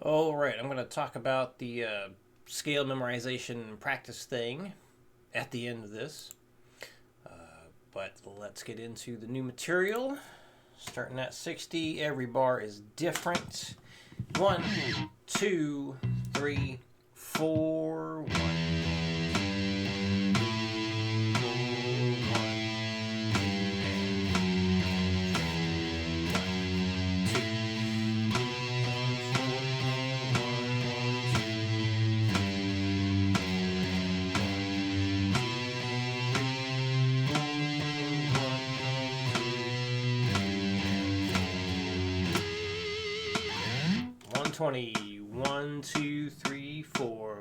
All right, I'm going to talk about the scale memorization practice thing at the end of this. But let's get into the new material. Starting at 60, every bar is different. 1, 2, 3, 4, 1. One 20. 1, 2, 3, 4.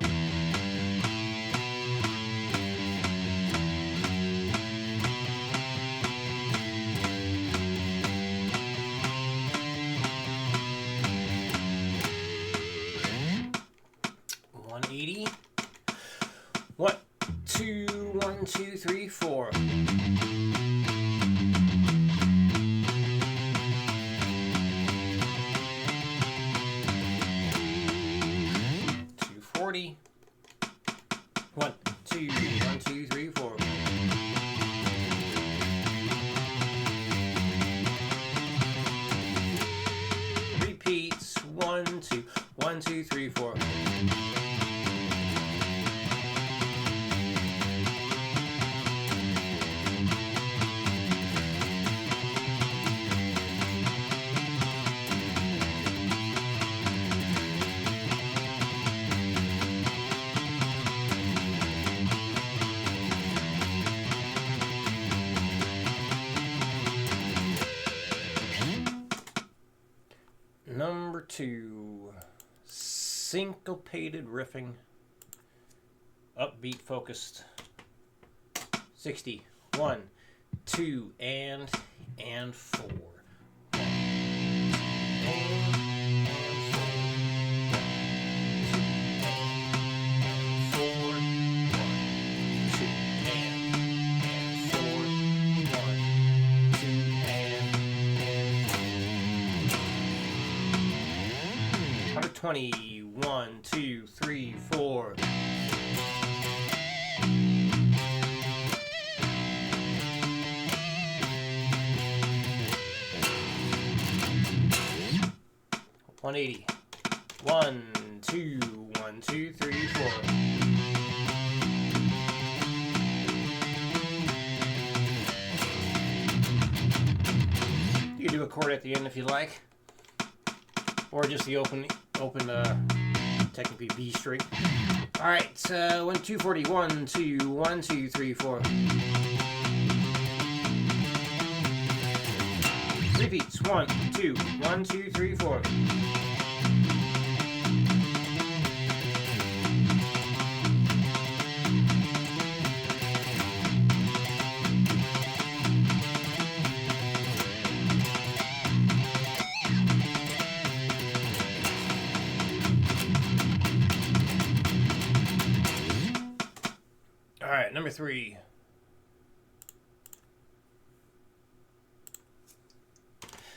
180. 1, 2, 1, 2, 3, 4. 240. 1, 2, 1, 2, 3, 4. Repeats. 1, 2, 1, 2, 3, 4. 2, syncopated riffing, upbeat focused. 60. 1, 2, and 4. Number 20. 1, 2, 3, 4. 180. 1, 2, 1, 2, 3, 4. You can do a chord at the end if you like, or just the open technically B string. All right, 240. 1, 2, 1, 2, 3, 4. Repeats. 1, 2, 1, 2, 3, 4. All right, number 3.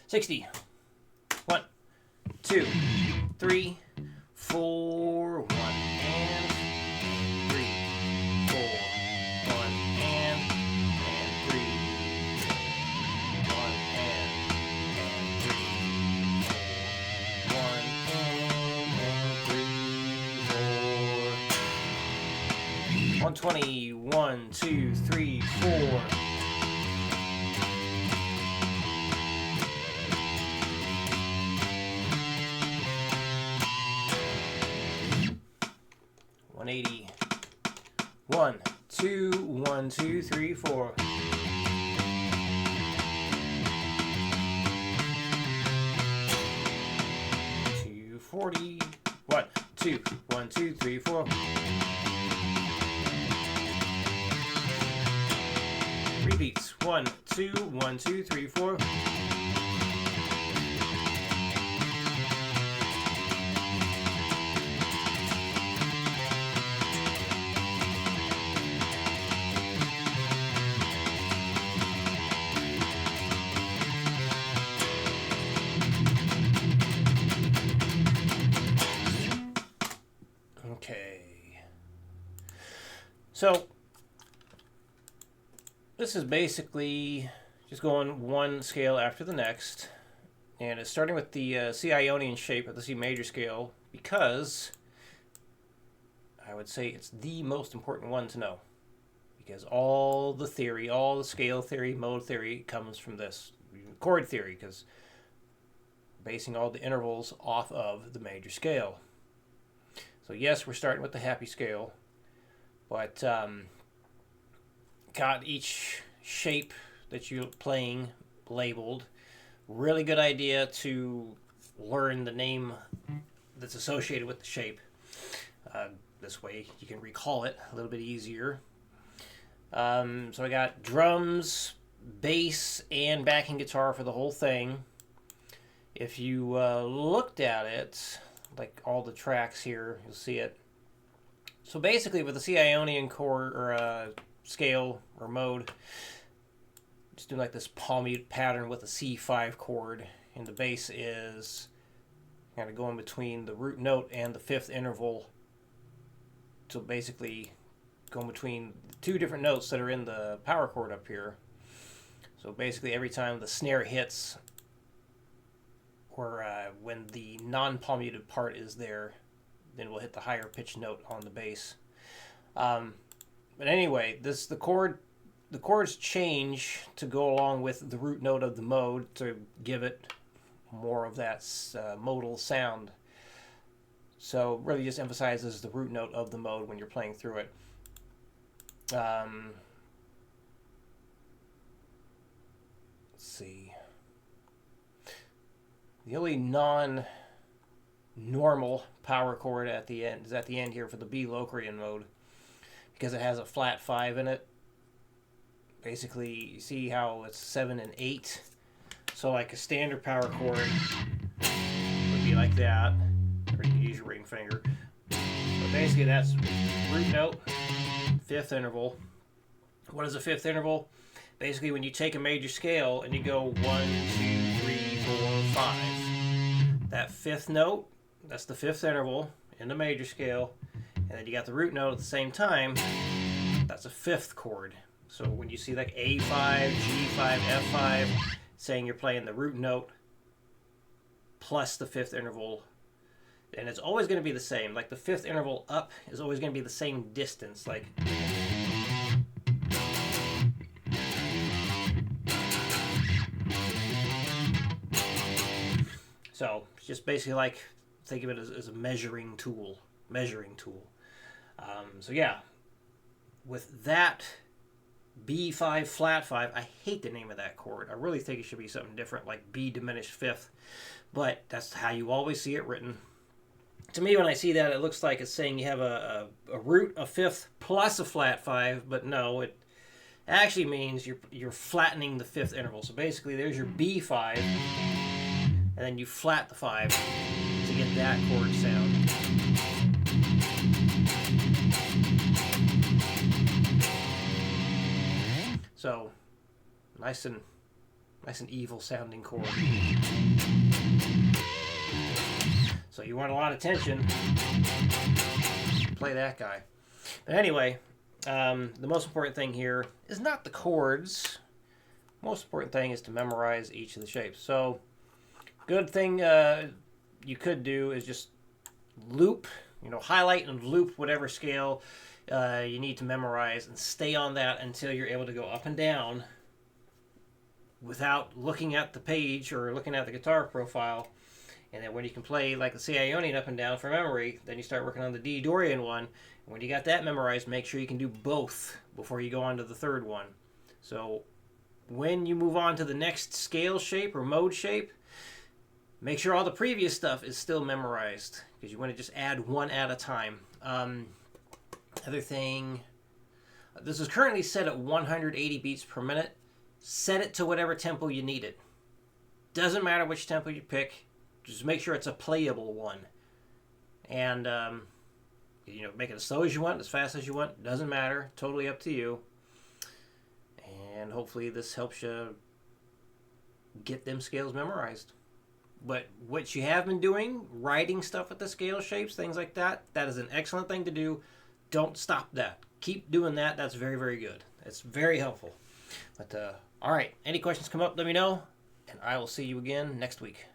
60. 1, 2, 3, 4, 1, and 3, 4, 1, and 3, 1, and 3, 1, and 3, 4. 120. 1, 2, 3, 4. 180. 1, 2, 1, 2, 3, 4. 240. 1, 2, 1, 2, 3, 4. Repeats. 1, 2, 1, 2, 3, 4. So this is basically just going one scale after the next. And it's starting with the C Ionian shape of the C major scale because I would say it's the most important one to know. Because all the theory, all the scale theory, mode theory comes from this. Chord theory, because basing all the intervals off of the major scale. So yes, we're starting with the happy scale, but got each shape that you're playing labeled. Really good idea to learn the name that's associated with the shape. This way you can recall it a little bit easier. So I got drums, bass, and backing guitar for the whole thing. If you looked at it, like all the tracks here, you'll see it. So basically with the C Ionian chord or scale or mode, just doing like this palm mute pattern with a C5 chord, and the bass is kind of going between the root note and the fifth interval. So basically going between the two different notes that are in the power chord up here. So basically every time the snare hits, or when the non-palm muted part is there, then we'll hit the higher pitched note on the bass. But anyway, the chords change to go along with the root note of the mode to give it more of that modal sound. So really just emphasizes the root note of the mode when you're playing through it. Let's see. The only non-normal power chord at the end is at the end here for the B Locrian mode, because it has a flat 5 in it. Basically, you see how it's 7 and 8. So like a standard power chord would be like that. Or you can use your ring finger. But basically that's root note, fifth interval. What is a fifth interval? Basically when you take a major scale and you go 1, 2, 3, 4, 5. That fifth note, that's the fifth interval in the major scale. And then you got the root note at the same time. That's a fifth chord. So when you see like A5, G5, F5, saying you're playing the root note plus the fifth interval, and it's always going to be the same. Like the fifth interval up is always going to be the same distance. Like so it's just basically like, think of it as a measuring tool. So yeah, with that B5 flat 5, I hate the name of that chord. I really think it should be something different, like B diminished fifth. But that's how you always see it written. To me, when I see that, it looks like it's saying you have a root, a fifth, plus a flat 5. But no, it actually means you're flattening the fifth interval. So basically, there's your B5, and then you flat the 5 to get that chord sound. So, nice and evil sounding chord. So you want a lot of tension, play that guy. But anyway, the most important thing here is not the chords. Most important thing is to memorize each of the shapes. So, good thing you could do is just loop, highlight and loop whatever scale you need to memorize and stay on that until you're able to go up and down without looking at the page or looking at the guitar profile. And then when you can play like the C Ionian up and down for memory, then you start working on the D Dorian one. And when you got that memorized, make sure you can do both before you go on to the third one. So when you move on to the next scale shape or mode shape, make sure all the previous stuff is still memorized, because you want to just add one at a time. Other thing, this is currently set at 180 beats per minute. Set it to whatever tempo you need it. Doesn't matter which tempo you pick. Just make sure it's a playable one. And, make it as slow as you want, as fast as you want. Doesn't matter. Totally up to you. And hopefully this helps you get them scales memorized. But what you have been doing, writing stuff with the scale shapes, things like that, that is an excellent thing to do. Don't stop that. keep doing that. That's very, very good. It's very helpful. But all right, any questions come up, let me know, and I will see you again next week.